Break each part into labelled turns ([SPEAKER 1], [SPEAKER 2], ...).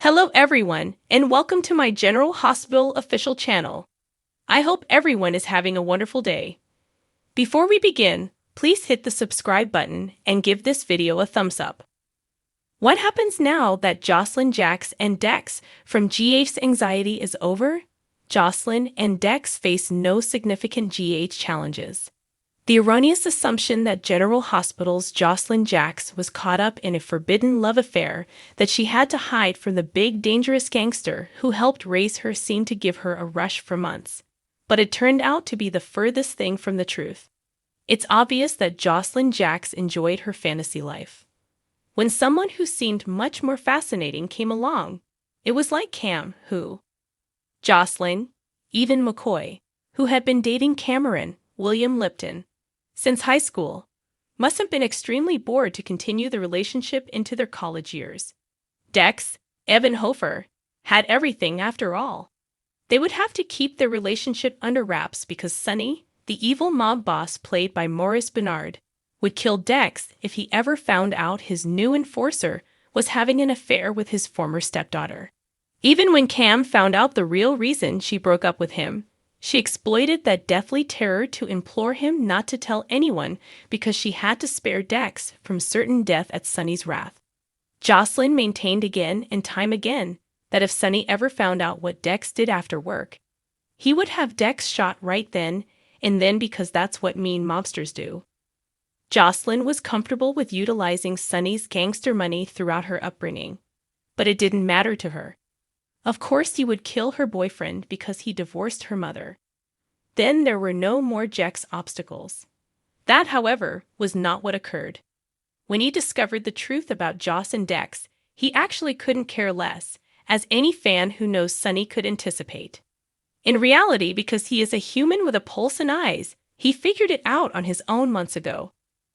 [SPEAKER 1] Hello everyone, and welcome to my General Hospital official channel. I hope everyone is having a wonderful day. Before we begin, please hit the subscribe button and give this video a thumbs up. What happens now that Josslyn Jacks and Dex from GH's anxiety is over? Josslyn and Dex face no significant GH challenges. The erroneous assumption that General Hospital's Josslyn Jacks was caught up in a forbidden love affair that she had to hide from the big dangerous gangster who helped raise her seemed to give her a rush for months. But it turned out to be the furthest thing from the truth. It's obvious that Josslyn Jacks enjoyed her fantasy life. When someone who seemed much more fascinating came along, it was like Cam, Josslyn, even McCoy, who had been dating Cameron, William Lipton, since high school, must have been extremely bored to continue the relationship into their college years. Dex, Evan Hofer, had everything after all. They would have to keep their relationship under wraps because Sonny, the evil mob boss played by Maurice Bernard, would kill Dex if he ever found out his new enforcer was having an affair with his former stepdaughter. Even when Cam found out the real reason she broke up with him, she exploited that deathly terror to implore him not to tell anyone because she had to spare Dex from certain death at Sonny's wrath. Josslyn maintained again and time again that if Sonny ever found out what Dex did after work, he would have Dex shot right then and then because that's what mean mobsters do. Josslyn was comfortable with utilizing Sonny's gangster money throughout her upbringing, but it didn't matter to her. Of course he would kill her boyfriend because he divorced her mother. Then there were no more Jacks obstacles. That, however, was not what occurred. When he discovered the truth about Joss and Dex, he actually couldn't care less, as any fan who knows Sonny could anticipate. In reality, because he is a human with a pulse and eyes, he figured it out on his own months ago.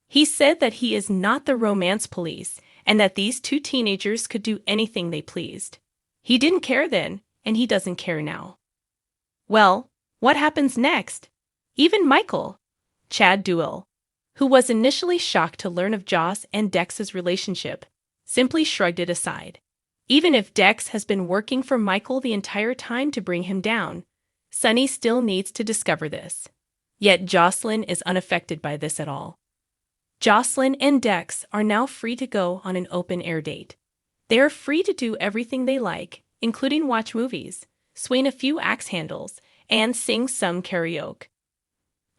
[SPEAKER 1] He said that he is not the romance police and that these two teenagers could do anything they pleased. He didn't care then, and he doesn't care now. Well, what happens next? Even Michael, Chad Duell, who was initially shocked to learn of Joss and Dex's relationship, simply shrugged it aside. Even if Dex has been working for Michael the entire time to bring him down, Sonny still needs to discover this. Yet Josslyn is unaffected by this at all. Josslyn and Dex are now free to go on an open-air date. They are free to do everything they like, including watch movies, swing a few axe handles, and sing some karaoke.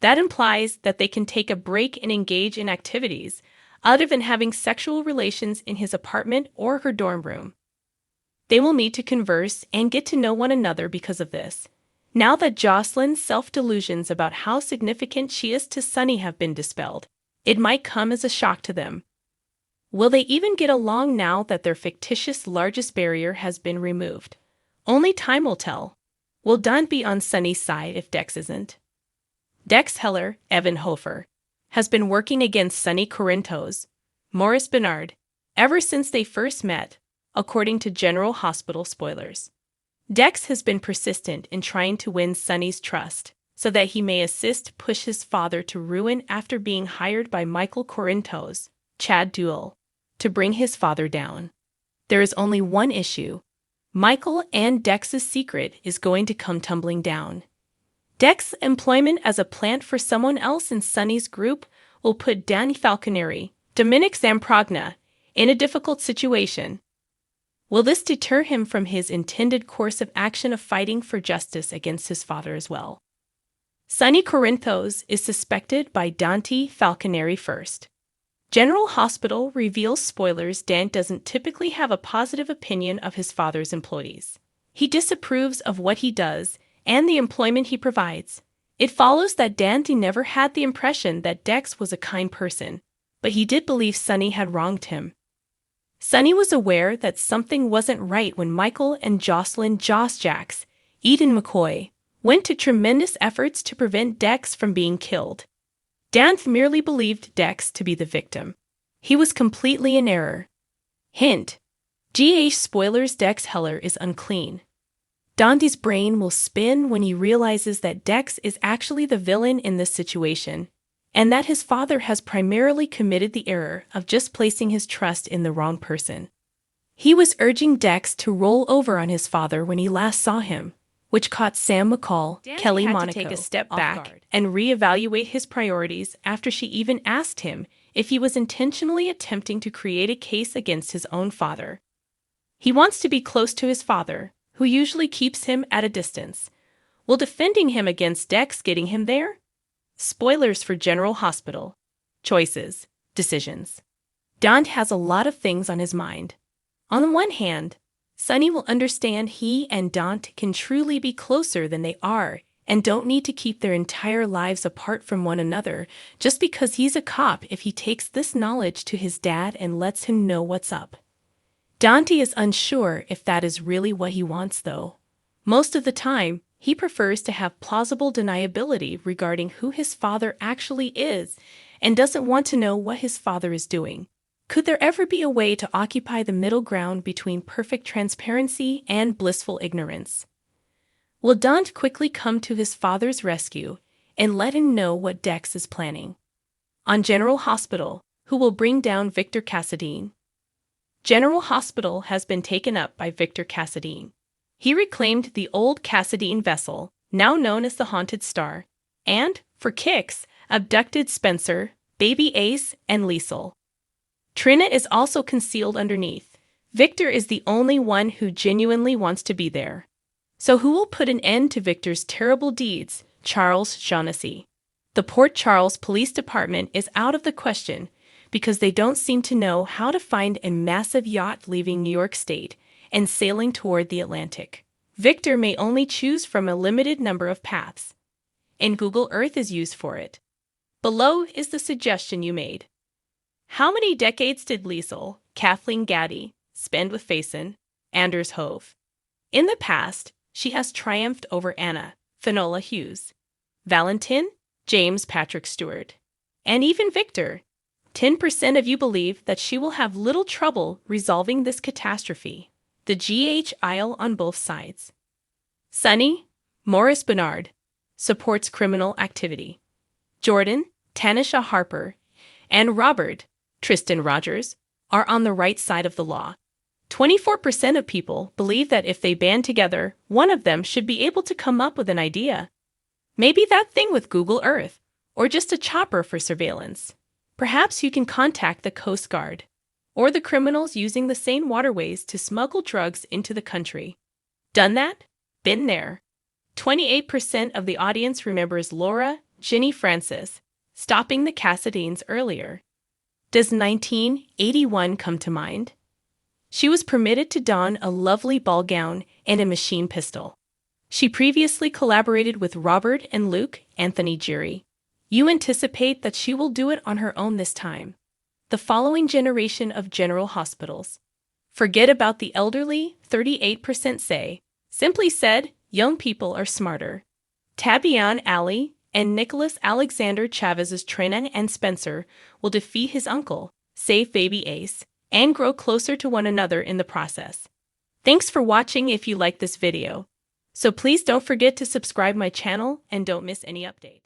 [SPEAKER 1] That implies that they can take a break and engage in activities other than having sexual relations in his apartment or her dorm room. They will need to converse and get to know one another because of this. Now that Josslyn's self-delusions about how significant she is to Sonny have been dispelled, it might come as a shock to them. Will they even get along now that their fictitious largest barrier has been removed? Only time will tell. Will Dante be on Sonny's side if Dex isn't? Dex Heller, Evan Hofer, has been working against Sonny Corinthos, Maurice Bernard, ever since they first met, according to General Hospital spoilers. Dex has been persistent in trying to win Sonny's trust so that he may assist push his father to ruin after being hired by Michael Corinthos, Chad Duell, to bring his father down. There is only one issue. Michael and Dex's secret is going to come tumbling down. Dex's employment as a plant for someone else in Sonny's group will put Danny Falconeri, Dominic Zamprogna, in a difficult situation. Will this deter him from his intended course of action of fighting for justice against his father as well? Sonny Corinthos is suspected by Dante Falconeri first. General Hospital reveals spoilers. Dante doesn't typically have a positive opinion of his father's employees. He disapproves of what he does and the employment he provides. It follows that Dante never had the impression that Dex was a kind person, but he did believe Sonny had wronged him. Sonny was aware that something wasn't right when Michael and Josslyn Jacks, McCoy, went to tremendous efforts to prevent Dex from being killed. Dante merely believed Dex to be the victim. He was completely in error. Hint: GH spoilers. Dex Heller is unclean. Dante's brain will spin when he realizes that Dex is actually the villain in this situation, and that his father has primarily committed the error of just placing his trust in the wrong person. He was urging Dex to roll over on his father when he last saw him, which caught Sam McCall, Kelly Monaco, to take a step back and reevaluate his priorities after she even asked him if he was intentionally attempting to create a case against his own father. He wants to be close to his father, who usually keeps him at a distance. Will defending him against Dex getting him there? Spoilers for General Hospital. Choices. Decisions. Dante has a lot of things on his mind. On the one hand, Sonny will understand he and Dante can truly be closer than they are and don't need to keep their entire lives apart from one another just because he's a cop if he takes this knowledge to his dad and lets him know what's up. Dante is unsure if that is really what he wants, though. Most of the time, he prefers to have plausible deniability regarding who his father actually is and doesn't want to know what his father is doing. Could there ever be a way to occupy the middle ground between perfect transparency and blissful ignorance? Will Dante quickly come to his father's rescue and let him know what Dex is planning? On General Hospital, who will bring down Victor Cassadine? General Hospital has been taken up by Victor Cassadine. He reclaimed the old Cassadine vessel, now known as the Haunted Star, and, for kicks, abducted Spencer, Baby Ace, and Liesel. Trina is also concealed underneath. Victor is the only one who genuinely wants to be there. So who will put an end to Victor's terrible deeds? Charles Shaughnessy. The Port Charles Police Department is out of the question because they don't seem to know how to find a massive yacht leaving New York State and sailing toward the Atlantic. Victor may only choose from a limited number of paths, and Google Earth is used for it. Below is the suggestion you made. How many decades did Liesel, Kathleen Gaddy, spend with Faison, Anders Hove? In the past, she has triumphed over Anna, Finola Hughes, Valentin, James Patrick Stewart, and even Victor. 10% of you believe that she will have little trouble resolving this catastrophe. The GH aisle on both sides. Sonny, Morris Bernard, supports criminal activity. Jordan, Tanisha Harper, and Robert, Tristan Rogers, are on the right side of the law. 24% of people believe that if they band together, one of them should be able to come up with an idea. Maybe that thing with Google Earth, or just a chopper for surveillance. Perhaps you can contact the Coast Guard, or the criminals using the same waterways to smuggle drugs into the country. Done that? Been there. 28% of the audience remembers Laura Ginny Francis stopping the Cassadines earlier. Does 1981 come to mind? She was permitted to don a lovely ball gown and a machine pistol. She previously collaborated with Robert and Luke Anthony Giri. You anticipate that she will do it on her own this time. The following generation of general hospitals. Forget about the elderly, 38% say. Simply said, young people are smarter. Tabian Ali and Nicholas Alexander Chavez's Trina and Spencer will defeat his uncle, save Baby Ace, and grow closer to one another in the process. Thanks for watching if you like this video. So please don't forget to subscribe my channel and don't miss any update.